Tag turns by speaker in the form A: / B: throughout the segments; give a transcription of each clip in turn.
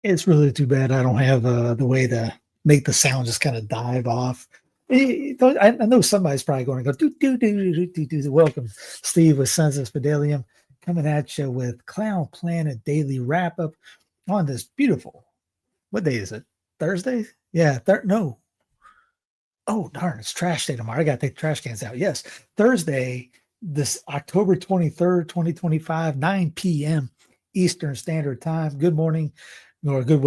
A: It's really too bad I don't have the way to make the sound just kind of dive off. I know somebody's probably going to go do. Welcome, Steve with Sons of Speedilium, coming at you with Clown Planet Daily Wrap Up on this beautiful. What day is it? Thursday? Yeah, no. Oh darn! It's trash day tomorrow. I got to take the trash cans out. Yes, Thursday, this October 23rd, 2025, 9 p.m. Eastern Standard Time. Good morning, or good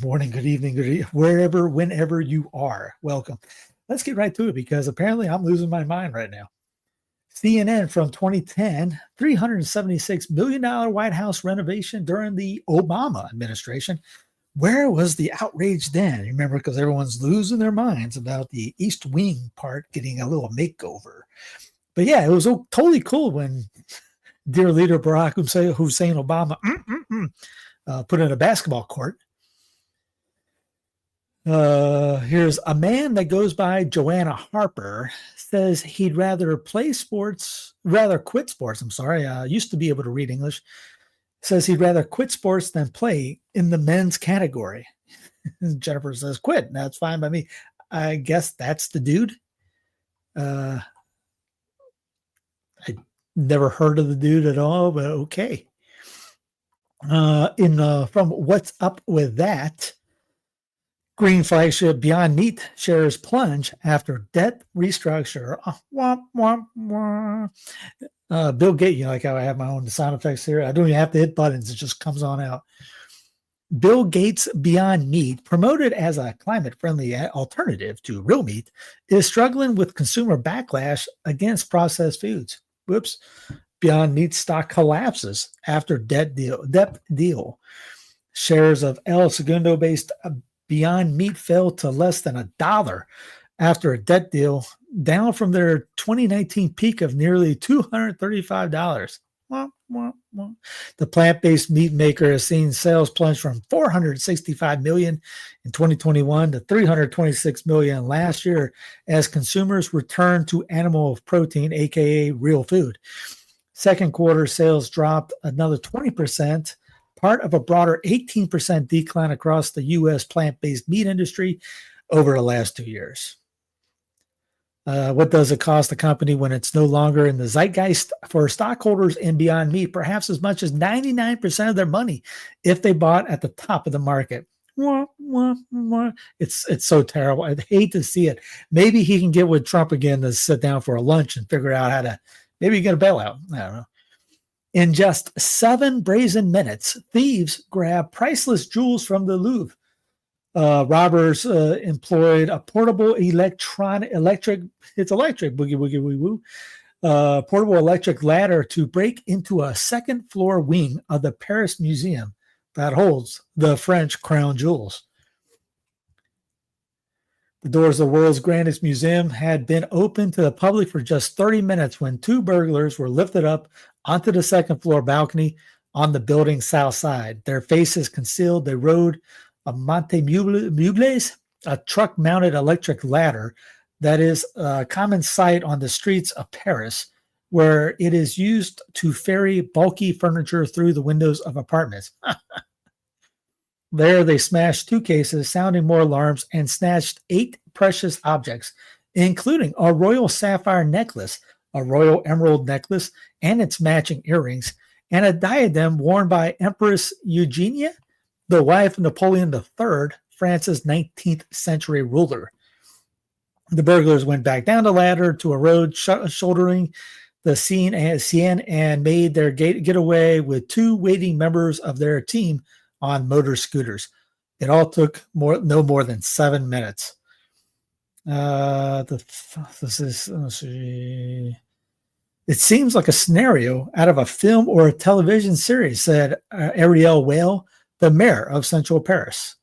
A: morning, good evening, wherever, whenever you are. Welcome. Let's get right to it because apparently I'm losing my mind right now. CNN from 2010, $376 million White House renovation during the Obama administration. Where was the outrage then? Remember, because everyone's losing their minds about the East Wing part getting a little makeover. But yeah, it was totally cool when dear leader Barack Hussein Obama put in a basketball court. Here's a man that goes by Joanna Harper says he'd rather quit sports. Used to be able to read English. Says he'd rather quit sports than play in the men's category. Jennifer says quit. That's fine by me. I guess that's the dude. I never heard of the dude at all, but okay. From What's Up With That, green flagship Beyond Meat shares plunge after debt restructure. Bill Gates, like how I have my own sound effects here. I don't even have to hit buttons. It just comes on out. Bill Gates' Beyond Meat, promoted as a climate-friendly alternative to real meat, is struggling with consumer backlash against processed foods. Whoops. Beyond Meat stock collapses after debt deal. Shares of El Segundo-based Beyond Meat fell to less than $1 after a debt deal, down from their 2019 peak of nearly $235. The plant-based meat maker has seen sales plunge from $465 million in 2021 to $326 million last year as consumers return to animal protein, aka real food. Second quarter sales dropped another 20%, part of a broader 18% decline across the U.S. plant-based meat industry over the last 2 years. What does it cost the company when it's no longer in the zeitgeist for stockholders in Beyond Meat? Perhaps as much as 99% of their money if they bought at the top of the market. It's so terrible. I'd hate to see it. Maybe he can get with Trump again to sit down for a lunch and figure out how to maybe get a bailout. I don't know. In just 7 brazen minutes, thieves grab priceless jewels from the Louvre. Robbers employed a portable portable electric ladder to break into a second floor wing of the Paris Museum that holds the French crown jewels. The doors of the world's grandest museum had been open to the public for just 30 minutes when 2 burglars were lifted up onto the second floor balcony on the building's south side. Their faces concealed, they rode a Monte-Mubles, a truck-mounted electric ladder that is a common sight on the streets of Paris, where it is used to ferry bulky furniture through the windows of apartments. There they smashed 2 cases, sounding more alarms, and snatched 8 precious objects, including a royal sapphire necklace, a royal emerald necklace, and its matching earrings, and a diadem worn by Empress Eugenia, the wife of Napoleon III, France's 19th century ruler. The burglars went back down the ladder to a road shouldering the scene and made their getaway with 2 waiting members of their team on motor scooters. It all took no more than 7 minutes. It seems like a scenario out of a film or a television series, said Ariel Whale, the mayor of Central Paris.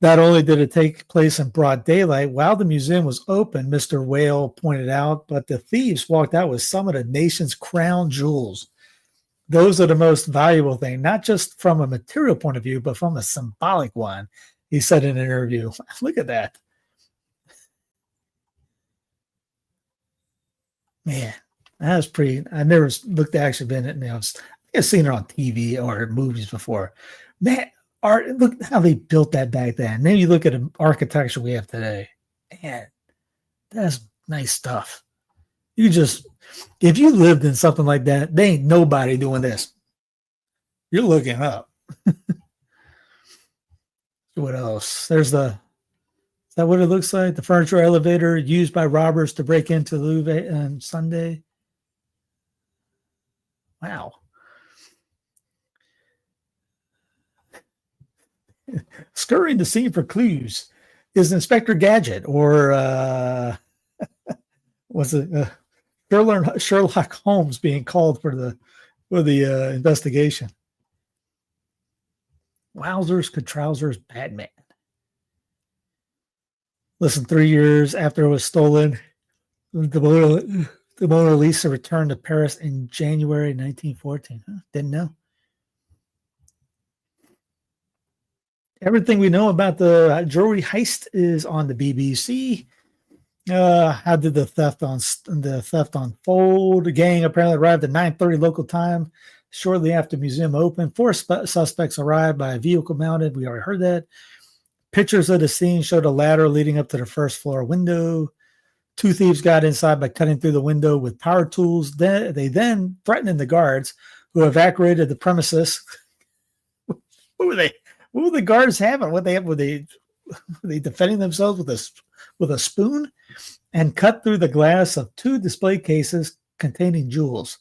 A: Not only did it take place in broad daylight while the museum was open, Mr. Whale pointed out, but the thieves walked out with some of the nation's crown jewels. Those are the most valuable thing, not just from a material point of view, but from a symbolic one, he said in an interview. Look at that. Man, that was pretty. I never looked at actually been it. I've seen it on TV or movies before. Man, art. Look how they built that back then. And then you look at the architecture we have today. Man, that's nice stuff. You just, if you lived in something like that, there ain't nobody doing this. You're looking up. What else? There's the, is that what it looks like? The furniture elevator used by robbers to break into Louvre on Sunday. Wow. Scurrying the scene for clues. Is Inspector Gadget or was it Sherlock Holmes being called for the investigation? Wowzers, could trousers, Batman. Listen, 3 years after it was stolen, the Mona Lisa returned to Paris in January 1914. Huh? Didn't know. Everything we know about the jewelry heist is on the BBC. How did the theft unfold? The gang apparently arrived at 9:30 local time shortly after the museum opened. 4 suspects arrived by a vehicle mounted. We already heard that. Pictures of the scene showed a ladder leading up to the first floor window. 2 thieves got inside by cutting through the window with power tools. They then threatened the guards, who evacuated the premises. What were they? What were the guards having? Were they defending themselves with a spoon? And cut through the glass of 2 display cases containing jewels.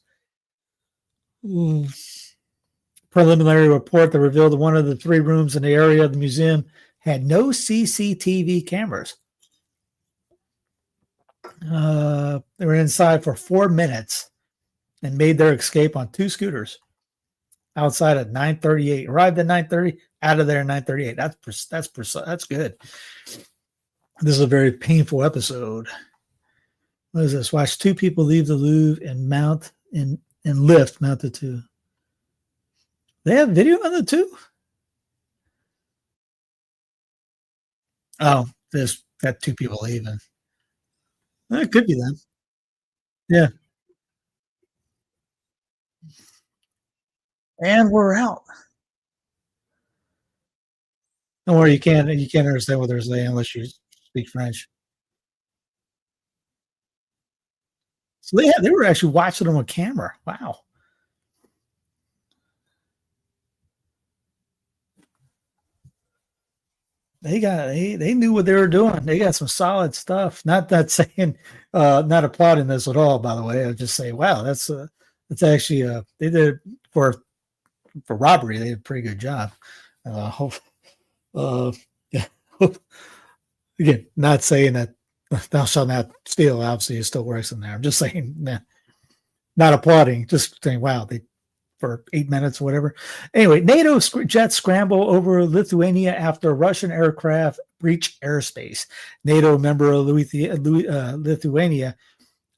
A: Preliminary report that revealed one of the 3 rooms in the area of the museum had no CCTV cameras. They were inside for 4 minutes and made their escape on 2 scooters outside at 9:38. Arrived at 9:30, out of there at 9:38. That's good. This is a very painful episode. What is this? Watch 2 people leave the Louvre and lift mounted to. They have video on the 2? Oh, there's got 2 people leaving. It could be them. Yeah. And we're out. Don't worry, you can't understand what they're saying unless you speak French. So they were actually watching them on camera. Wow. They knew what they were doing. They got some solid stuff. Not that saying, not applauding this at all, by the way. I just say, wow, that's actually they did for robbery. They did a pretty good job. Yeah. Again, not saying that thou shalt not steal. Obviously, it still works in there. I'm just saying, nah, not applauding. Just saying, wow, they for 8 minutes or whatever. Anyway, NATO jets scramble over Lithuania after Russian aircraft breach airspace. NATO member of Lithuania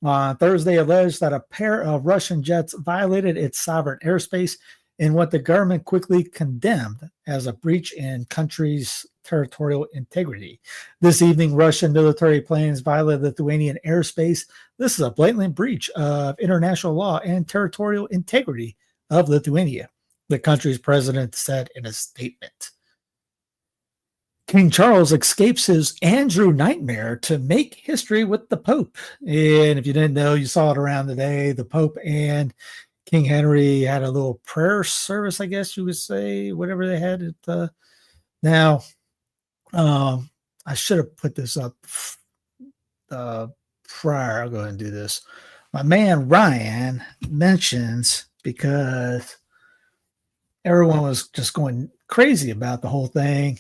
A: on Thursday alleged that a pair of Russian jets violated its sovereign airspace in what the government quickly condemned as a breach in country's territorial integrity. This evening, Russian military planes violated Lithuanian airspace. This is a blatant breach of international law and territorial integrity of Lithuania, the country's president said in a statement. King Charles escapes his Andrew nightmare to make history with the Pope. And if you didn't know, you saw it around today. The Pope and King Henry had a little prayer service, I guess you would say, whatever they had. Now, I should have put this up prior. I'll go ahead and do this. My man Ryan mentions, because everyone was just going crazy about the whole thing.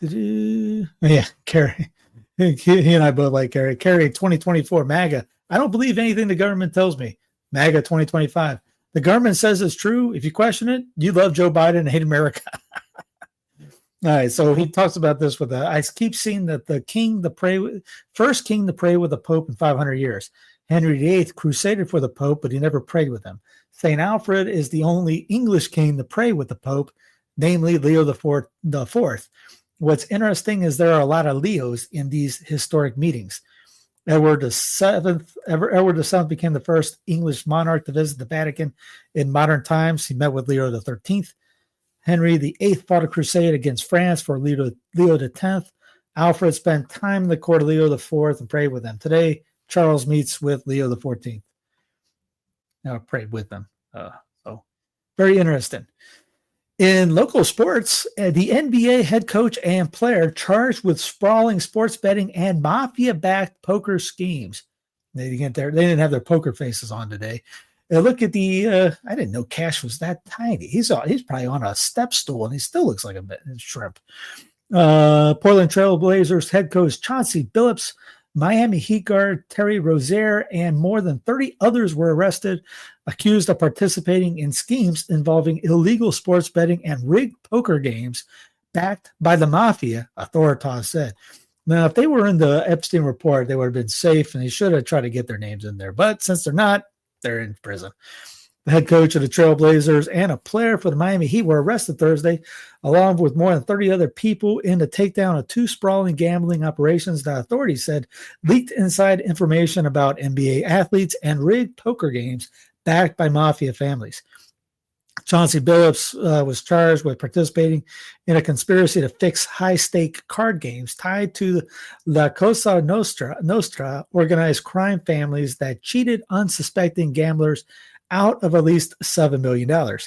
A: Yeah, Carrie. He and I both like Carrie. Carrie, 2024 MAGA. I don't believe anything the government tells me. MAGA 2025. The government says it's true. If you question it, you love Joe Biden and hate America. All right, so he talks about this with I keep seeing that first king to pray with the Pope in 500 years. Henry VIII crusaded for the Pope, but he never prayed with him. St. Alfred is the only English king to pray with the Pope, namely Leo the Fourth. What's interesting is there are a lot of Leos in these historic meetings. Edward VII became the first English monarch to visit the Vatican in modern times. He met with Leo the 13th. Henry VIII fought a crusade against France for Leo X. Alfred spent time in the court of Leo IV and prayed with them. Today, Charles meets with Leo XIV. Now, prayed with them. So, very interesting. In local sports, the NBA head coach and player charged with sprawling sports betting and mafia-backed poker schemes. They didn't have their poker faces on today. Look at the. I didn't know Cash was that tiny. He's probably on a step stool, and he still looks like a shrimp. Portland Trail Blazers head coach Chauncey Billups, Miami Heat guard Terry Rozier, and more than 30 others were arrested, accused of participating in schemes involving illegal sports betting and rigged poker games backed by the mafia, authorities said. Now, if they were in the Epstein report, they would have been safe, and they should have tried to get their names in there. But since they're not, they're in prison. The head coach of the Trailblazers and a player for the Miami Heat were arrested Thursday, along with more than 30 other people in the takedown of two sprawling gambling operations that authorities said leaked inside information about NBA athletes and rigged poker games backed by mafia families. Chauncey Billups was charged with participating in a conspiracy to fix high-stake card games tied to the Cosa Nostra organized crime families that cheated unsuspecting gamblers out of at least $7 million.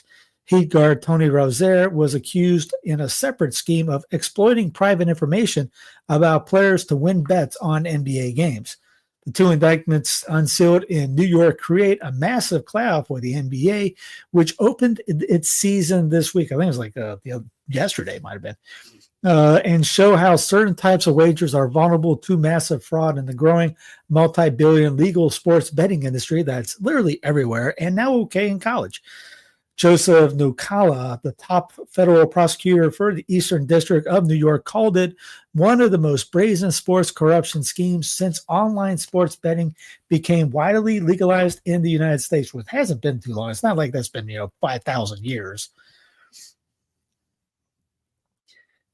A: Heat guard Tony Rozier was accused in a separate scheme of exploiting private information about players to win bets on NBA games. The two indictments unsealed in New York create a massive cloud for the NBA, which opened its season this week. I think it was like yesterday, might have been, and show how certain types of wagers are vulnerable to massive fraud in the growing multi-billion legal sports betting industry that's literally everywhere and now okay in college. Joseph Nukala, the top federal prosecutor for the Eastern District of New York, called it one of the most brazen sports corruption schemes since online sports betting became widely legalized in the United States, which hasn't been too long. It's not like that's been, 5,000 years.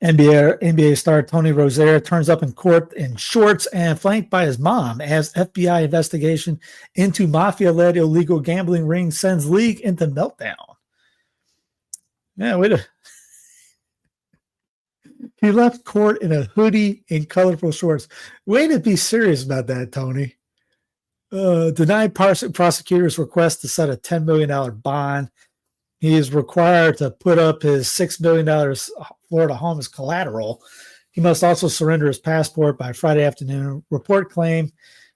A: NBA star Tony Rozier turns up in court in shorts and flanked by his mom as FBI investigation into mafia-led illegal gambling ring sends league into meltdown. Yeah, he left court in a hoodie and colorful shorts. Way to be serious about that, Tony. Denied prosecutors' request to set a $10 million bond. He is required to put up his $6 million Florida home as collateral. He must also surrender his passport by Friday afternoon. Reports claim,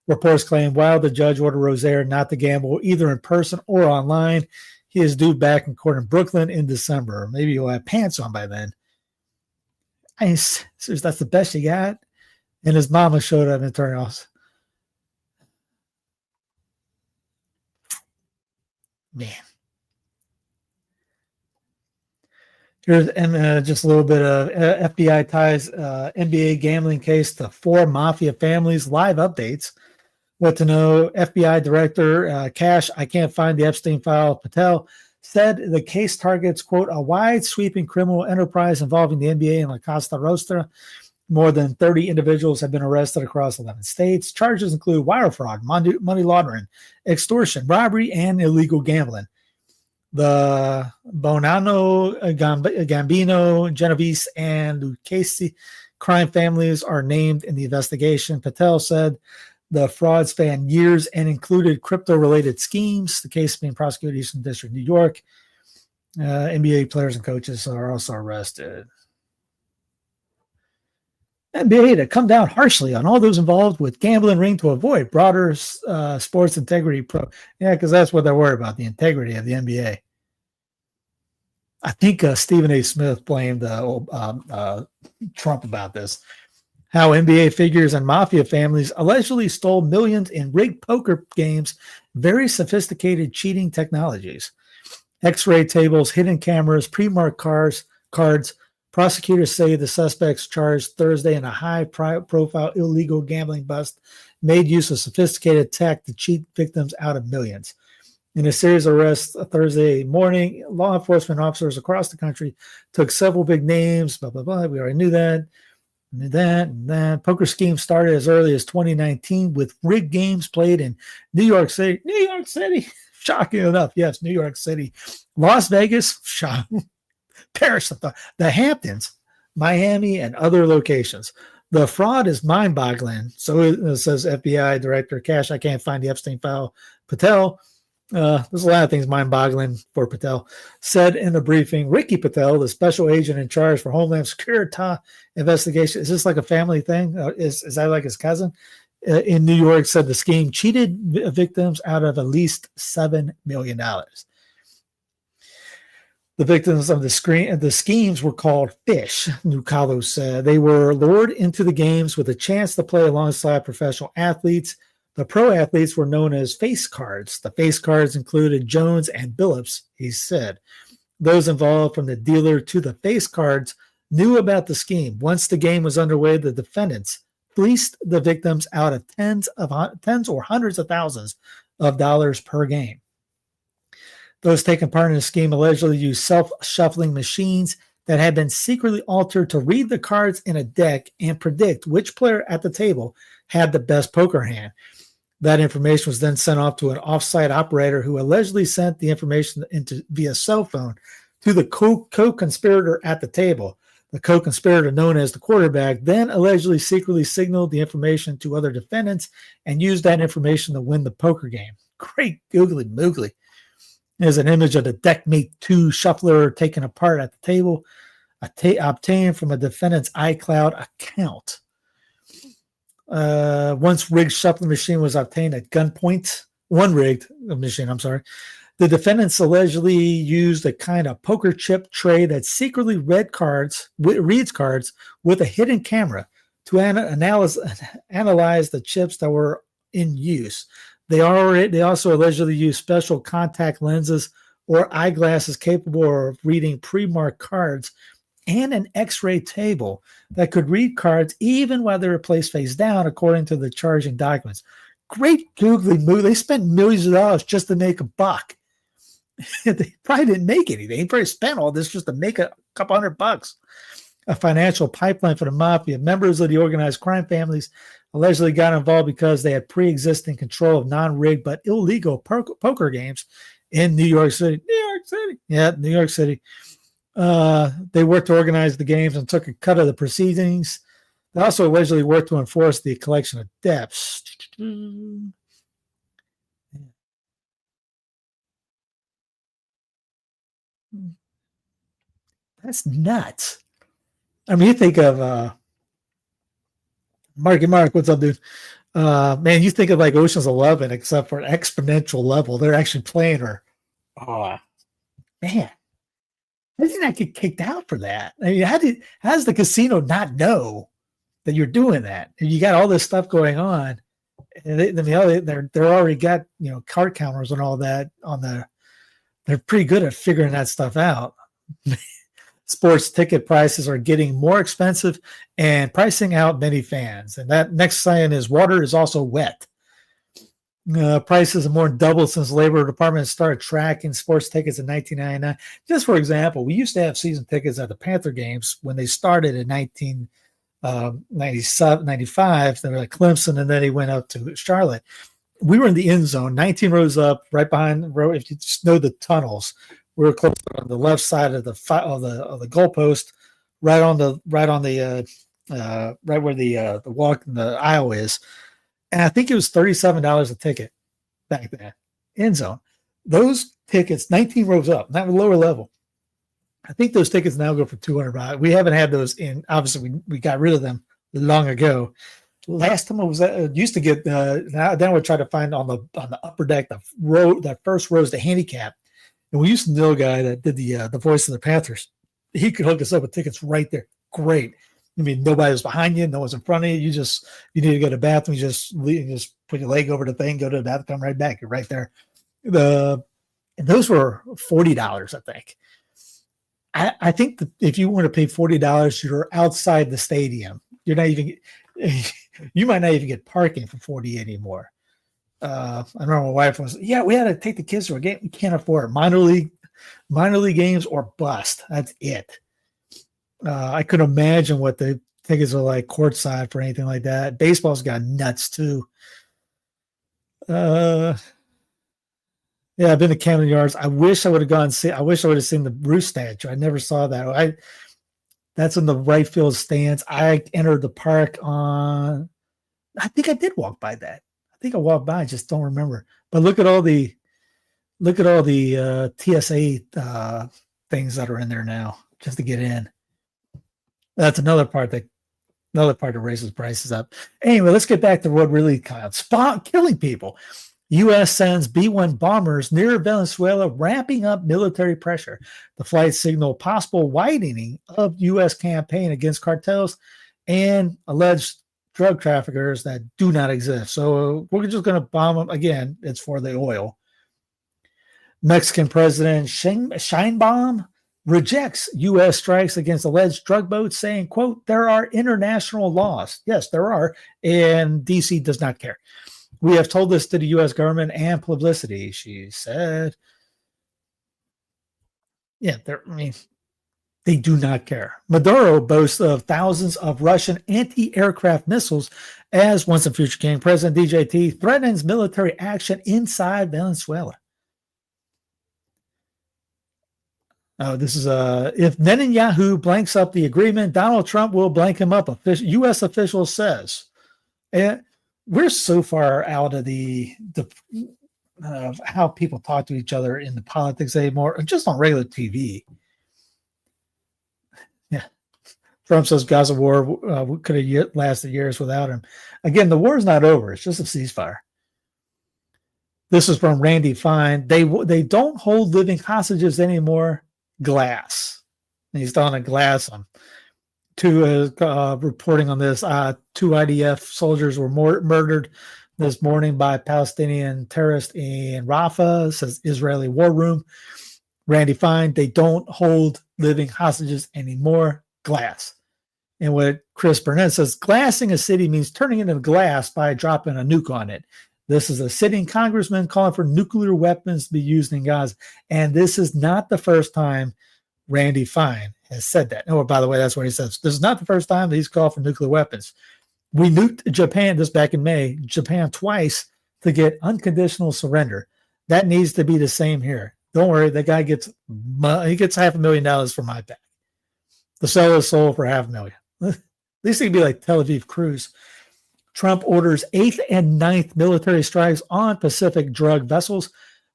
A: while the judge ordered Rozier not to gamble either in person or online, he is due back in court in Brooklyn in December. Maybe he'll have pants on by then. That's the best you got? And his mama showed up in the attorney office. Man. Here's just a little bit of FBI ties NBA gambling case to 4 mafia families. Live updates. What to know? FBI Director Cash, I can't find the Epstein file. Patel said the case targets, quote, a wide sweeping criminal enterprise involving the NBA and La Costa Nostra. More than 30 individuals have been arrested across 11 states. Charges include wire fraud, money laundering, extortion, robbery, and illegal gambling. The Bonanno, Gambino, Genovese, and Lucchese crime families are named in the investigation. Patel said the fraud spanned years and included crypto-related schemes. The case is being prosecuted in Eastern District, New York. NBA players and coaches are also arrested. NBA to come down harshly on all those involved with gambling ring to avoid broader sports integrity. Yeah, because that's what they're worried about, the integrity of the NBA. I think Stephen A. Smith blamed Trump about this. How NBA figures and mafia families allegedly stole millions in rigged poker games, very sophisticated cheating technologies. X-ray tables, hidden cameras, pre-marked cards. Prosecutors say the suspects charged Thursday in a high-profile illegal gambling bust made use of sophisticated tech to cheat victims out of millions. In a series of arrests Thursday morning, law enforcement officers across the country took several big names, blah, blah, blah. We already knew that. Poker scheme started as early as 2019 with rigged games played in New York City. Shocking enough, yes, New York City. Las Vegas, Paris, the Hamptons, Miami, and other locations. The fraud is mind-boggling. So it says FBI Director Cash. I can't find the Epstein file. Patel. There's a lot of things mind-boggling for Patel. Said in the briefing, Ricky Patel, the special agent in charge for Homeland Security investigation. Is this like a family thing? Is that like his cousin? In New York, said the scheme cheated victims out of at least $7 million. The victims of the schemes were called fish, Nucalo said. They were lured into the games with a chance to play alongside professional athletes. The pro athletes were known as face cards. The face cards included Jones and Billups, he said. Those involved, from the dealer to the face cards, knew about the scheme. Once the game was underway, the defendants fleeced the victims out of tens or hundreds of thousands of dollars per game. Those taking part in the scheme allegedly used self-shuffling machines that had been secretly altered to read the cards in a deck and predict which player at the table had the best poker hand. That information was then sent off to an off-site operator who allegedly sent the information via cell phone to the co-conspirator at the table. The co-conspirator, known as the quarterback, then allegedly secretly signaled the information to other defendants and used that information to win the poker game. Great googly moogly. There's an image of the Deckmate 2 shuffler taken apart at the table, obtained from a defendant's iCloud account. Once rigged shuffling machine was obtained at gunpoint. One rigged machine, I'm sorry. The defendants allegedly used a kind of poker chip tray that secretly reads cards with a hidden camera to analyze the chips that were in use. They also allegedly used special contact lenses or eyeglasses capable of reading pre-marked cards and an X-ray table that could read cards even while they were placed face down, according to the charging documents. Great googly move. They spent millions of dollars just to make a buck. They probably didn't make anything. They probably spent all this just to make a couple $100. A financial pipeline for the mafia. Members of the organized crime families allegedly got involved because they had pre-existing control of non-rigged but illegal poker games in New York City. Yeah, New York City. They worked to organize the games and took a cut of the proceedings. They also allegedly worked to enforce the collection of debts. That's nuts. I mean, you think of Marky Mark, what's up, dude? Man, you think of like Ocean's 11, except for an exponential level. They're actually playing her. Oh, man. How did not get kicked out for that? I mean, how does the casino not know that you're doing that? And you got all this stuff going on, and they're already got card counters and all that on the. They're pretty good at figuring that stuff out. Sports ticket prices are getting more expensive and pricing out many fans. And that next sign is water is also wet. Prices have more than doubled since the Labor Department started tracking sports tickets in 1999. Just for example, we used to have season tickets at the Panther games when they started in 1997, 95. They were like Clemson, and then he went up to Charlotte. We were in the end zone, 19 rows up, right behind the row. If you just know the tunnels, we were close on the left side of the goalpost, right where the walk in the aisle is. And I think it was $37 a ticket back then, end zone. Those tickets, 19 rows up, not lower level. I think those tickets now go for $200. We haven't had those in. Obviously, we got rid of them long ago. Last time I was used to get. Now then, we try to find on the upper deck that first row is the handicap, and we used to know a guy that did the voice of the Panthers. He could hook us up with tickets right there. Great. I mean, nobody was behind you, no one's in front of you. You need to go to the bathroom. You just put your leg over the thing, go to the bathroom, come right back. You're right there. And those were $40, I think. I think that if you want to pay $40, you're outside the stadium. You're not even. You might not even get parking for $40 anymore. I remember my wife was, we had to take the kids to a game. We can't afford it. Minor league games or bust. That's it. I couldn't imagine what the tickets are like courtside for anything like that. Baseball's got nuts too. Yeah, Yeah, I've been to Camden Yards. I wish I would have gone see. I wish I would have seen the Bruce statue. I never saw that. That's in the right field stands. I entered the park on. I think I did walk by that. I think I walked by. I just don't remember. But look at all the TSA things that are in there now just to get in. That's another part that raises prices up. Anyway, let's get back to what really counts. Killing people. U.S. sends B-1 bombers near Venezuela, ramping up military pressure. The flight signaled possible widening of U.S. campaign against cartels and alleged drug traffickers that do not exist. So we're just going to bomb them. Again, it's for the oil. Mexican President Sheinbaum rejects U.S. strikes against alleged drug boats, saying, quote, there are international laws. Yes, there are. And D.C. does not care. We have told this to the U.S. government and publicity, she said. Yeah, they do not care. Maduro boasts of thousands of Russian anti-aircraft missiles as once and future king President DJT threatens military action inside Venezuela. Oh, this is if Netanyahu blanks up the agreement, Donald Trump will blank him up. U.S. official says. And we're so far out of the how people talk to each other in the politics anymore, just on regular TV. Yeah, Trump says Gaza war could have lasted years without him. Again, the war's not over; it's just a ceasefire. This is from Randy Fine. They don't hold living hostages anymore. Glass. And he's on a glass on. Reporting on this, 2 IDF soldiers were murdered this morning by Palestinian terrorists in Rafah, says Israeli War Room. Randy Fine, they don't hold living hostages anymore. Glass. And what Chris Burnett says, glassing a city means turning it into glass by dropping a nuke on it. This is a sitting congressman calling for nuclear weapons to be used in Gaza. And this is not the first time Randy Fine has said that. Oh, by the way, that's what he says. This is not the first time that he's called for nuclear weapons. We nuked Japan, this back in May, Japan twice to get unconditional surrender. That needs to be the same here. Don't worry, the guy gets $500,000 for my back. The sell is sold for $500,000. At least it could be like Tel Aviv Cruise. Trump orders 8th and 9th military strikes on Pacific drug vessels.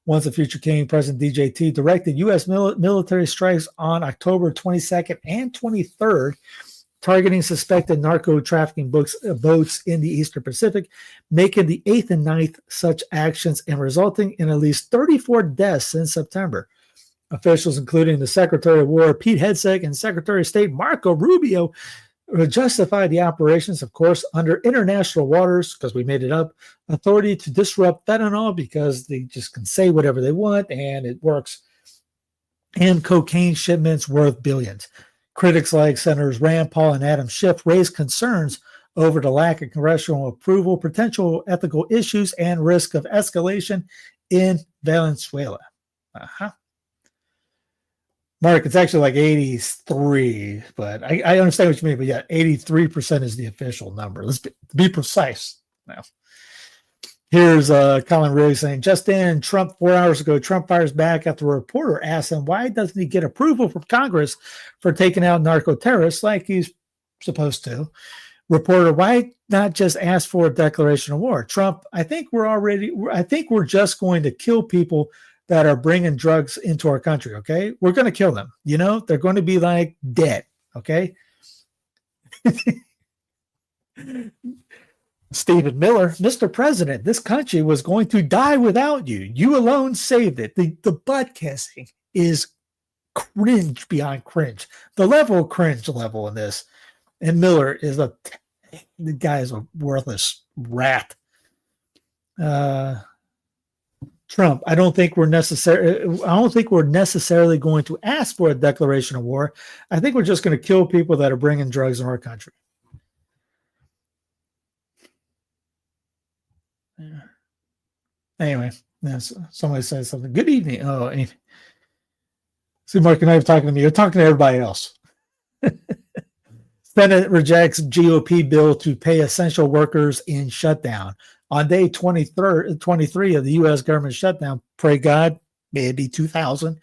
A: Once a future king, President DJT directed U.S. military strikes on October 22nd and 23rd, targeting suspected narco trafficking boats in the Eastern Pacific, making the 8th and 9th such actions and resulting in at least 34 deaths since September. Officials, including the Secretary of War, Pete Hegseth, and Secretary of State Marco Rubio, justified the operations, of course, under international waters, because we made it up, authority to disrupt fentanyl because they just can say whatever they want and it works, and cocaine shipments worth billions. Critics like Senators Rand Paul and Adam Schiff raised concerns over the lack of congressional approval, potential ethical issues, and risk of escalation in Venezuela. Mark, it's actually like 83, but I understand what you mean. But yeah, 83% is the official number. Let's be precise now. Here's Colin Riley saying, just in, Trump 4 hours ago, Trump fires back after a reporter asked him why doesn't he get approval from Congress for taking out narco terrorists like he's supposed to. Reporter, why not just ask for a declaration of war? Trump, I think we're just going to kill people that are bringing drugs into our country, okay? We're going to kill them. You know, they're going to be like dead, okay? Stephen Miller, Mr. President, this country was going to die without you. You alone saved it. The butt kissing is cringe beyond cringe. The level of cringe level in this. And Miller is the guy is a worthless rat. Trump, I don't think we're necessarily going to ask for a declaration of war. I think we're just going to kill people that are bringing drugs in our country. Yeah. Anyway, somebody says something. Good evening. Oh, anyway. See, Mark and I are talking to me. You're talking to everybody else. Senate rejects GOP bill to pay essential workers in shutdown. On day 23 of the U.S. government shutdown, pray God, may it be 2000,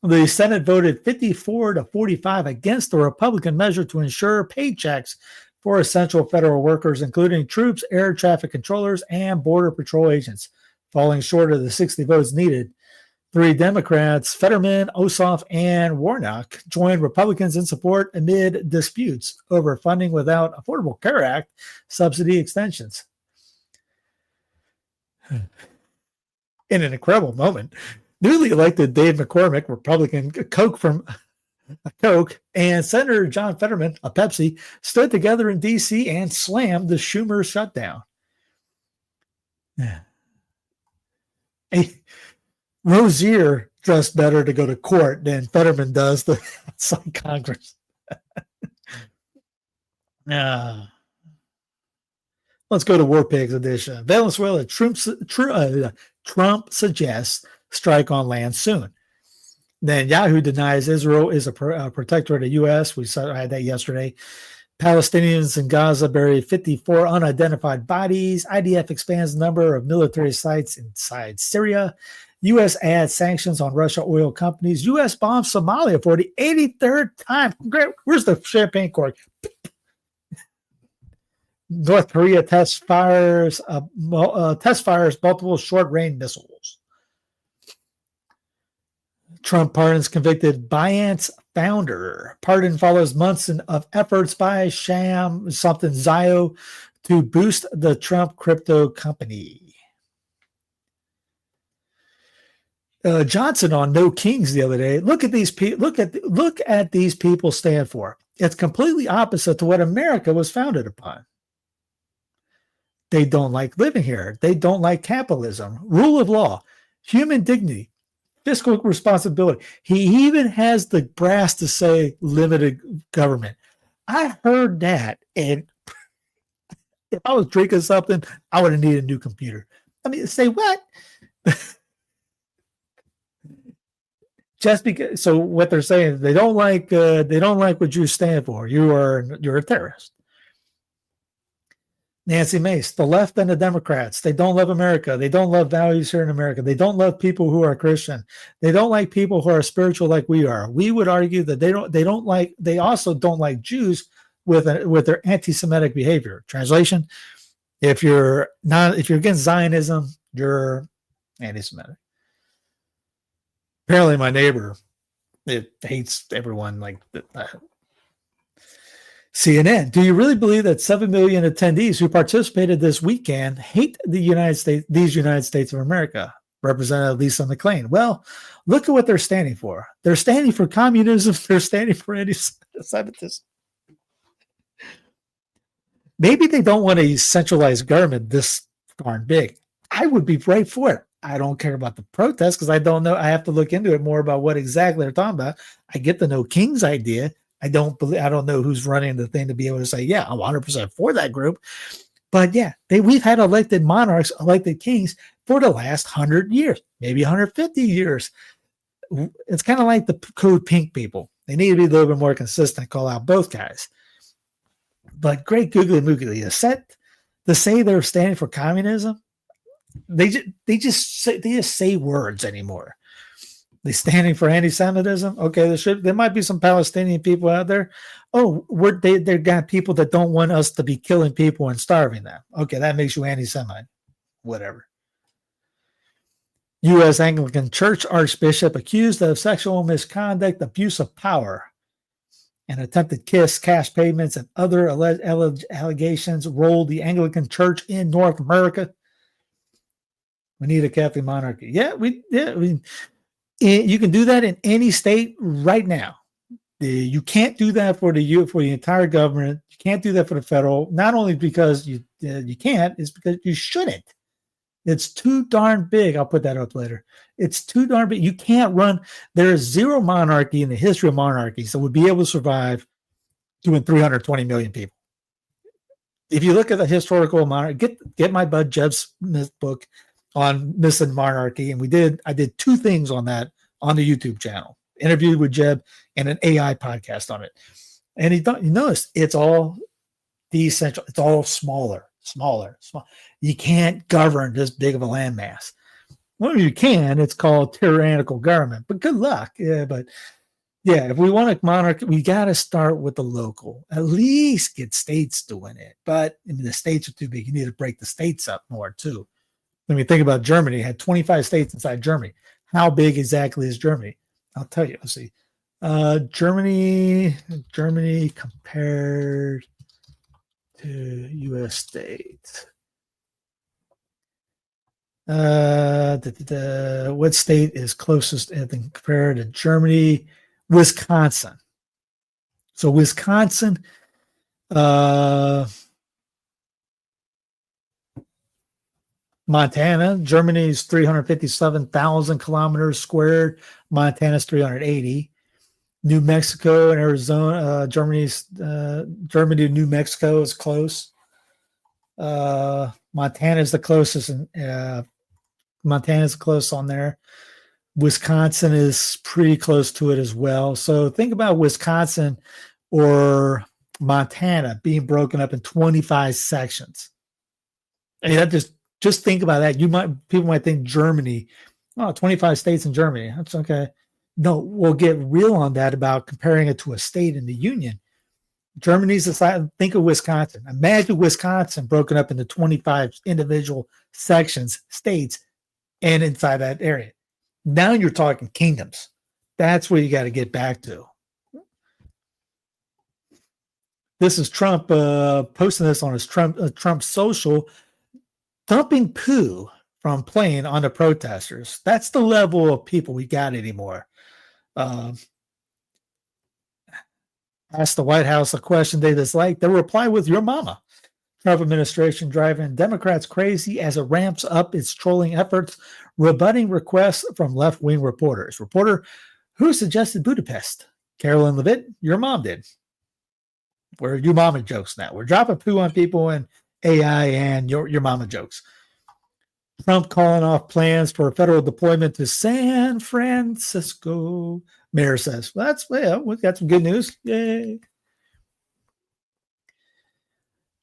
A: the Senate voted 54-45 against the Republican measure to ensure paychecks for essential federal workers, including troops, air traffic controllers, and border patrol agents, falling short of the 60 votes needed. 3 Democrats, Fetterman, Ossoff, and Warnock, joined Republicans in support amid disputes over funding without Affordable Care Act subsidy extensions. In an incredible moment, newly elected Dave McCormick, Republican, Coke, and Senator John Fetterman, a Pepsi, stood together in D.C. and slammed the Schumer shutdown. Rozier dressed better to go to court than Fetterman does to outside Congress. Let's go to War Pigs edition. Venezuela, Trump suggests strike on land soon. Then Yahoo denies Israel is a protectorate of the U.S. I had that yesterday. Palestinians in Gaza bury 54 unidentified bodies. IDF expands the number of military sites inside Syria. U.S. adds sanctions on Russia oil companies. U.S. bombs Somalia for the 83rd time. Where's the champagne cork? North Korea test fires multiple short-range missiles. Trump pardons convicted Binance founder. Pardon follows months of efforts by Zio to boost the Trump crypto company. Johnson on No Kings the other day. Look at these these people stand for. It's completely opposite to what America was founded upon. They don't like living here. They don't like capitalism, rule of law, human dignity, fiscal responsibility. He even has the brass to say limited government. I heard that, and if I was drinking something, I would have needed a new computer. I mean, say what? Just because, so what they're saying is they don't like what you stand for. You're a terrorist. Nancy Mace, the left and the Democrats, they don't love America. They don't love values here in America. They don't love people who are Christian. They don't like people who are spiritual like we are. We would argue that they also don't like Jews with their anti-Semitic behavior. Translation: if you're against Zionism, you're anti-Semitic. Apparently, my neighbor hates everyone like CNN. Do you really believe that 7 million attendees who participated this weekend hate the United States of America? Representative Lisa McClain. Well, look at what they're standing for. They're standing for communism. They're standing for anti-Semitism. Maybe they don't want a centralized government this darn big. I would be right for it. I don't care about the protests because I don't know. I have to look into it more about what exactly they're talking about. I get the No Kings idea. I don't know who's running the thing to be able to say, yeah, I'm 100% for that group. But yeah, we've had elected monarchs, elected kings for the last 100 years, maybe 150 years. It's kind of like the Code Pink people. They need to be a little bit more consistent, call out both guys. But great googly moogly, to say they're standing for communism, they just say words anymore. They standing for anti-Semitism. Okay, there might be some Palestinian people out there. Oh, they got people that don't want us to be killing people and starving them. Okay, that makes you anti-Semite. Whatever. U.S. Anglican Church Archbishop accused of sexual misconduct, abuse of power, and attempted kiss, cash payments, and other allegations rolled the Anglican Church in North America. We need a Catholic monarchy. You can do that in any state right now. You can't do that for the entire government. You can't do that for the federal. Not only because you can't, it's because you shouldn't. It's too darn big. I'll put that up later. It's too darn big. You can't run. There is zero monarchy in the history of monarchies that would be able to survive doing 320 million people. If you look at the historical monarchy, get my bud Jeb's book on Missing Monarchy, and I did 2 things on that on the YouTube channel. Interviewed with Jeb and an AI podcast on it. And you notice it's all decentral, it's all smaller smaller. You can't govern this big of a landmass. Well, you can. It's called tyrannical government, but good luck. Yeah, but yeah, if we want a monarchy, we got to start with the local. At least get states doing it. But I mean, the states are too big. You need to break the states up more too. When you think about Germany, it had 25 states inside Germany. How big exactly is Germany? I'll tell you. Let's see. Germany compared to U.S. states. What state is closest compared to Germany? Wisconsin. So Wisconsin, Montana, Germany's 357,000 kilometers squared. Montana's 380. New Mexico and Arizona, Germany to New Mexico is close. Montana is the closest, and Montana's close on there. Wisconsin is pretty close to it as well. So think about Wisconsin or Montana being broken up in 25 sections. I mean, that just think about that. People might think Germany, 25 states in Germany. That's okay. No, we'll get real on that about comparing it to a state in the Union. Germany's the size. Think of Wisconsin. Imagine Wisconsin broken up into 25 individual sections, states, and inside that area. Now you're talking kingdoms. That's where you got to get back to. This is Trump posting this on his Trump social, dumping poo from plane on the protesters. That's the level of people we got anymore. Ask the White House a question they dislike. They'll reply with your mama. Trump administration driving Democrats crazy as it ramps up its trolling efforts, rebutting requests from left-wing reporters. Reporter, who suggested Budapest? Carolyn Levitt, your mom did. We're your mama jokes now. We're dropping poo on people and AI and your mama jokes. Trump calling off plans for federal deployment to San Francisco. Mayor says, well, we've got some good news. Yay.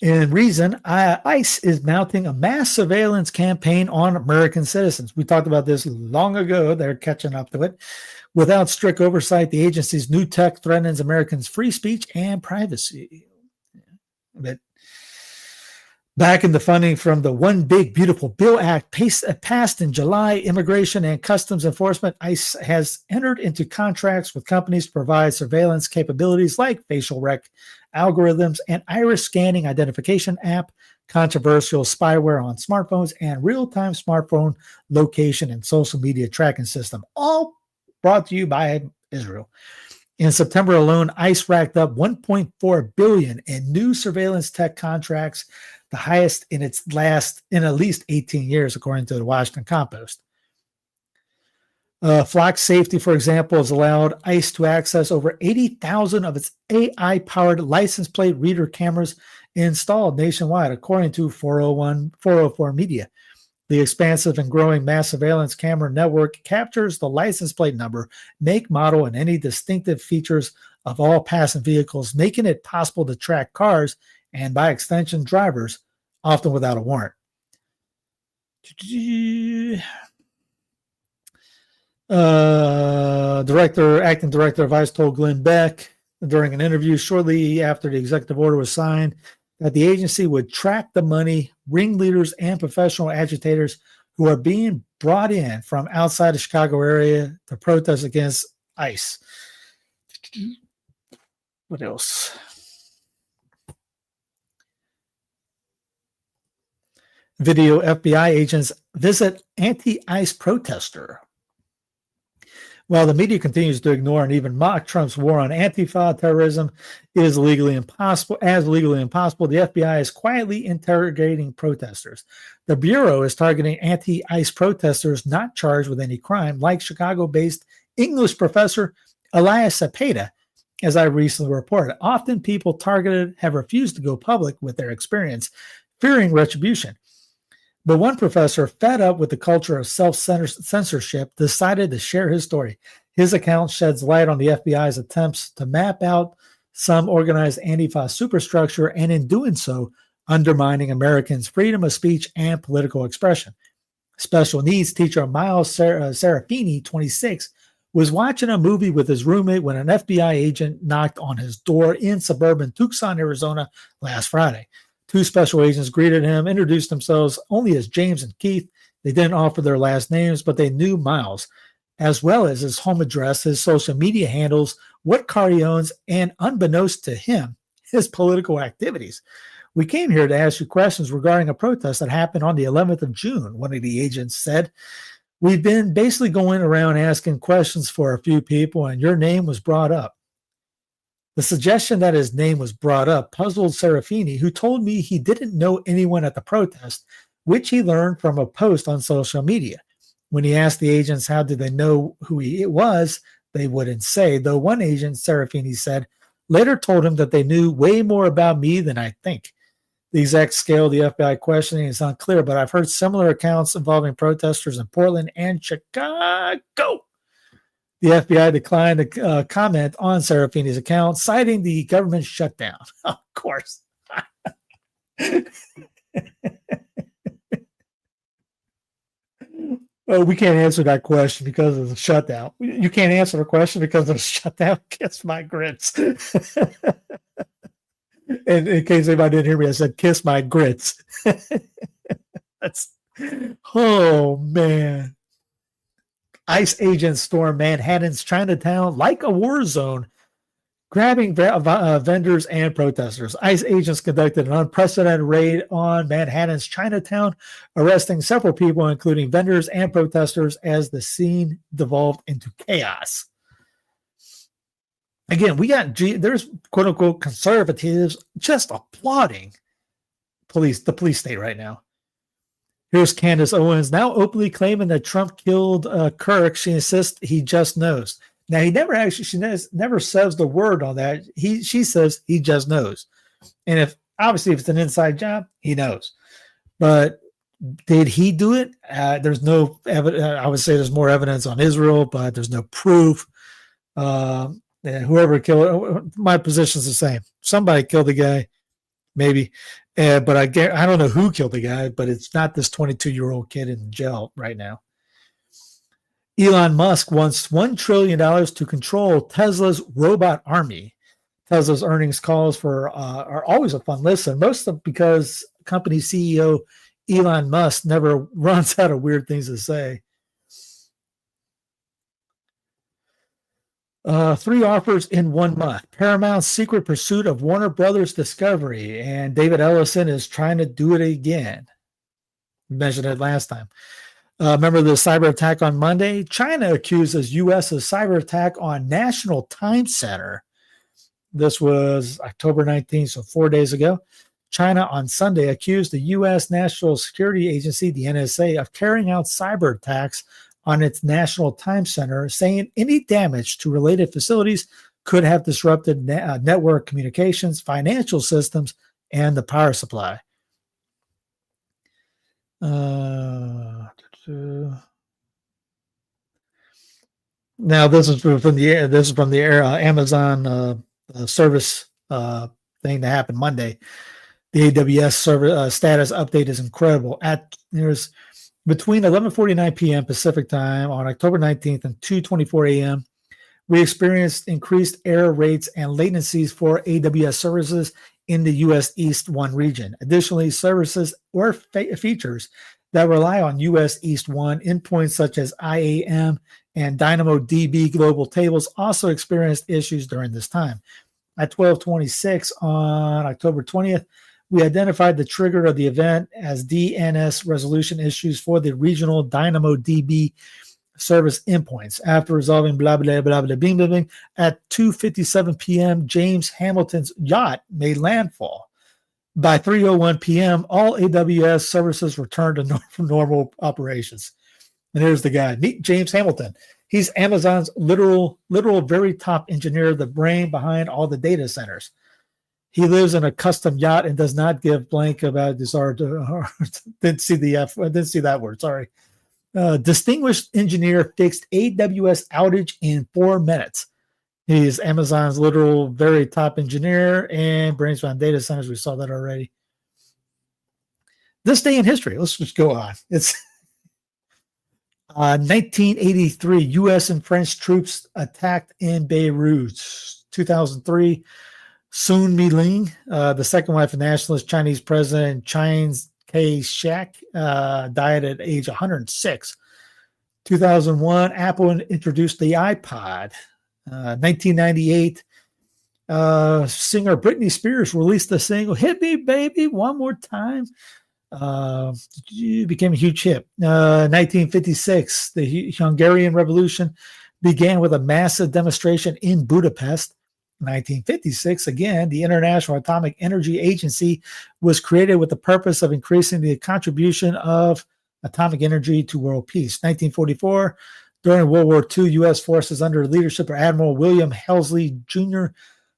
A: In Reason, ICE is mounting a mass surveillance campaign on American citizens. We talked about this long ago. They're catching up to it. Without strict oversight, the agency's new tech threatens Americans' free speech and privacy. But back in the funding from the One Big Beautiful Bill Act passed in July, Immigration and Customs Enforcement, ICE has entered into contracts with companies to provide surveillance capabilities like facial rec algorithms and iris scanning identification app, controversial spyware on smartphones, and real-time smartphone location and social media tracking system, all brought to you by Israel. In September alone, ICE racked up $1.4 billion in new surveillance tech contracts, the highest in at least 18 years, according to the Washington Compost. Flock Safety, for example, has allowed ICE to access over 80,000 of its AI-powered license plate reader cameras installed nationwide, according to 404 Media. The expansive and growing mass surveillance camera network captures the license plate number, make, model, and any distinctive features of all passing vehicles, making it possible to track cars and, by extension, drivers, often without a warrant. Acting director of ICE told Glenn Beck during an interview shortly after the executive order was signed that the agency would track the money, ringleaders, and professional agitators who are being brought in from outside the Chicago area to protest against ICE. What else? Video FBI agents visit anti-ICE protester. While the media continues to ignore and even mock Trump's war on Antifa terrorism is legally impossible, the FBI is quietly interrogating protesters. The Bureau is targeting anti-ICE protesters not charged with any crime, like Chicago-based English professor Elias Cepeda, as I recently reported. Often people targeted have refused to go public with their experience, fearing retribution. But one professor, fed up with the culture of self-censorship, decided to share his story. His account sheds light on the FBI's attempts to map out some organized Antifa superstructure, and in doing so, undermining Americans' freedom of speech and political expression. Special needs teacher Miles Serafini, 26, was watching a movie with his roommate when an FBI agent knocked on his door in suburban Tucson, Arizona last Friday. Two special agents greeted him, introduced themselves only as James and Keith. They didn't offer their last names, but they knew Miles, as well as his home address, his social media handles, what car he owns, and unbeknownst to him, his political activities. We came here to ask you questions regarding a protest that happened on the 11th of June, one of the agents said. We've been basically going around asking questions for a few people, and your name was brought up. The suggestion that his name was brought up puzzled Serafini, who told me he didn't know anyone at the protest, which he learned from a post on social media. When he asked the agents how did they know who he was, they wouldn't say, though one agent, Serafini said, later told him that they knew way more about me than I think. The exact scale of the FBI questioning is unclear, but I've heard similar accounts involving protesters in Portland and Chicago. The FBI declined to comment on Serafini's account, citing the government shutdown. Of course. Oh, we can't answer that question because of the shutdown. You can't answer the question because of the shutdown. Kiss my grits. And in case anybody didn't hear me, I said, kiss my grits. That's, oh, man. ICE agents storm Manhattan's Chinatown like a war zone, grabbing vendors and protesters. ICE agents conducted an unprecedented raid on Manhattan's Chinatown, arresting several people, including vendors and protesters, as the scene devolved into chaos. Again, there's quote unquote conservatives just applauding the police state right now. Here's Candace Owens now openly claiming that Trump killed Kirk. She insists he just knows. Now she never says the word on that. She says he just knows. And if it's an inside job, he knows. But did he do it? There's no evidence. I would say there's more evidence on Israel, but there's no proof. Whoever killed it, my position is the same. Somebody killed the guy, maybe. But I don't know who killed the guy, but it's not this 22-year-old kid in jail right now. Elon Musk wants $1 trillion to control Tesla's robot army. Tesla's earnings calls are always a fun listen, most of because company CEO Elon Musk never runs out of weird things to say. 3 offers in 1 month. Paramount's secret pursuit of Warner Brothers Discovery, and David Ellison is trying to do it again. We mentioned it last time. Remember the cyber attack on Monday? China accuses U.S. of cyber attack on National Time Center. This was October 19th, so 4 days ago. China on Sunday accused the U.S. National Security Agency, the NSA, of carrying out cyber attacks on its National Time Center, saying any damage to related facilities could have disrupted network communications, financial systems, and the power supply. Now, this is from the Amazon service thing that happened Monday. The AWS server status update is incredible. There's between 11:49 p.m. Pacific time on October 19th and 2:24 a.m., we experienced increased error rates and latencies for AWS services in the U.S. East 1 region. Additionally, services or features that rely on U.S. East 1 endpoints such as IAM and DynamoDB global tables also experienced issues during this time. At 12:26 on October 20th, we identified the trigger of the event as DNS resolution issues for the regional DynamoDB service endpoints. After resolving blah, blah, blah, blah, bing, bing, bing, at 2:57 p.m., James Hamilton's yacht made landfall. By 3:01 p.m., all AWS services returned to normal operations. And here's the guy. Meet James Hamilton. He's Amazon's literal very top engineer, the brain behind all the data centers. He lives in a custom yacht and does not give blank about this art. Didn't see that word. Sorry. Distinguished engineer fixed AWS outage in 4 minutes. He's Amazon's literal very top engineer and brains behind data centers. We saw that already. This day in history. Let's just go on. It's 1983. U.S. and French troops attacked in Beirut. 2003. Sun Mi-ling, the second wife of nationalist Chinese President Chiang Kai-shek, died at age 106. 2001, Apple introduced the iPod. 1998, singer Britney Spears released the single "Hit Me, Baby, One More Time." Became a huge hit. 1956, the Hungarian Revolution began with a massive demonstration in Budapest. 1956, again, the International Atomic Energy Agency was created with the purpose of increasing the contribution of atomic energy to world peace. 1944, during World War II, U.S. forces under the leadership of Admiral William Helmsley Jr.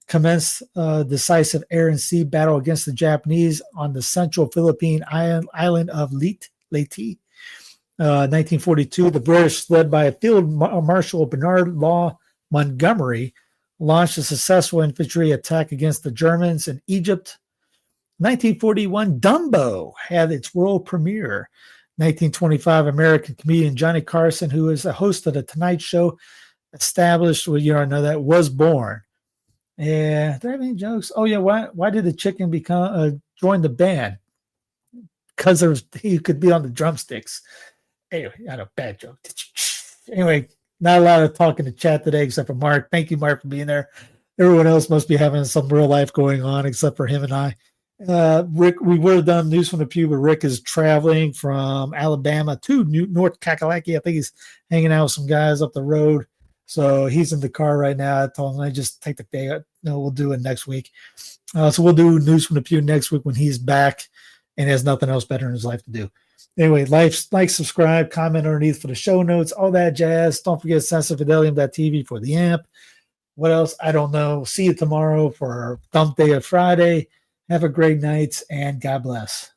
A: commenced a decisive air and sea battle against the Japanese on the central Philippine island of Leyte. 1942, the British, led by Field Marshal Bernard Law Montgomery, launched a successful infantry attack against the Germans in Egypt. 1941, Dumbo had its world premiere. 1925, American comedian Johnny Carson, who is a host of the Tonight Show, established, well, you know that, was born. And do I have any jokes? Oh yeah, why did the chicken join the band? Because he could be on the drumsticks. Anyway, I know, bad joke. Anyway, not a lot of talking to chat today except for Mark. Thank you, Mark, for being there. Everyone else must be having some real life going on except for him and I. Rick, we would have done news from the pew, but Rick is traveling from Alabama to North Kakalaki. I think he's hanging out with some guys up the road. So he's in the car right now. I told him I just take the day. No, we'll do it next week. So we'll do news from the pew next week when he's back and has nothing else better in his life to do. Anyway, like, subscribe, comment underneath for the show notes, all that jazz. Don't forget Fidelium.tv for the amp. What else? I don't know. See you tomorrow for Dump Day of Friday. Have a great night, and God bless.